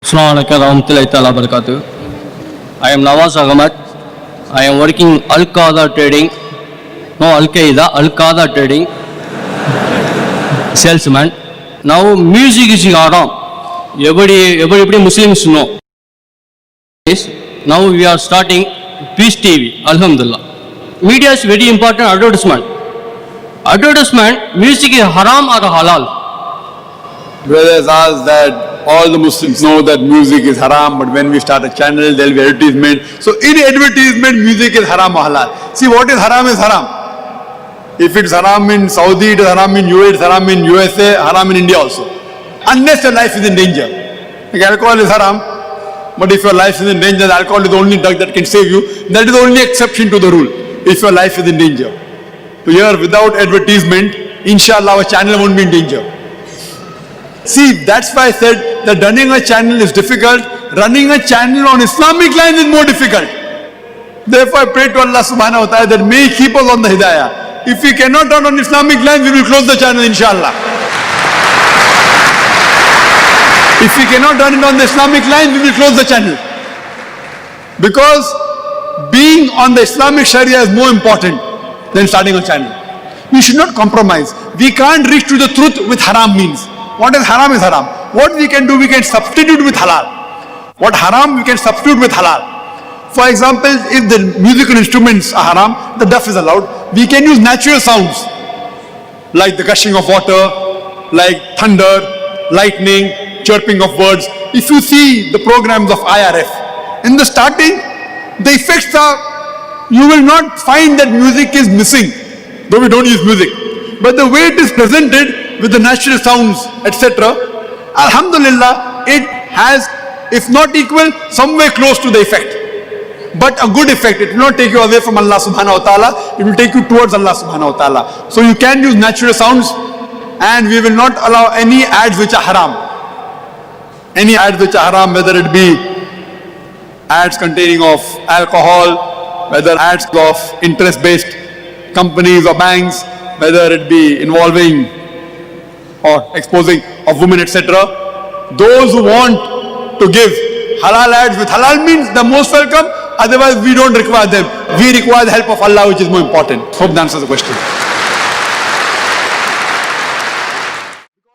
Assalamualaikum warahmatullahi wabarakatuh. I am Nawaz Ahmed. I am working Al-Qaeda trading. No, Al-Qaeda, Al-Qaeda trading. Salesman. Now music is haram. Everybody Muslims know. Now we are starting Peace TV. Alhamdulillah. Media is very important. Advertisement. Advertisement. Music is haram or halal? Brothers asked that all the Muslims know that music is haram, but when we start a channel, there will be advertisement. So in advertisement, music is haram or halal. See, what is haram is haram. If it's haram in Saudi, it is haram in UAE, it is haram in USA, haram in India also. Unless your life is in danger. Like alcohol is haram, but if your life is in danger, the alcohol is the only drug that can save you. That is the only exception to the rule, if your life is in danger. So here, without advertisement, inshallah, our channel won't be in danger. See, that's why I said that running a channel is difficult. Running a channel on Islamic lines is more difficult. Therefore, I pray to Allah subhanahu wa ta'ala that may He keep us on the hidayah. If we cannot run on Islamic lines, we will close the channel, inshallah. If we cannot run it on the Islamic lines, we will close the channel. Because being on the Islamic Sharia is more important than starting a channel. We should not compromise. We can't reach to the truth with haram means. What is haram is haram. What we can do, we can substitute with halal. What haram, we can substitute with halal. For example, if the musical instruments are haram, the duff is allowed. We can use natural sounds, like the gushing of water, like thunder, lightning, chirping of birds. If you see the programs of IRF, in the starting, the effects are, you will not find that music is missing, though we don't use music. But the way it is presented, with the natural sounds, etc. Alhamdulillah, it has, if not equal, somewhere close to the effect. But a good effect. It will not take you away from Allah subhanahu wa ta'ala. It will take you towards Allah subhanahu wa ta'ala. So you can use natural sounds, and we will not allow any ads which are haram. Any ads which are haram, whether it be ads containing of alcohol, whether ads of interest-based companies or banks, whether it be involving or exposing of women, etc. Those who want to give halal ads with halal means, the most welcome. Otherwise, we don't require them. We require the help of Allah, which is more important. Hope that answers the question.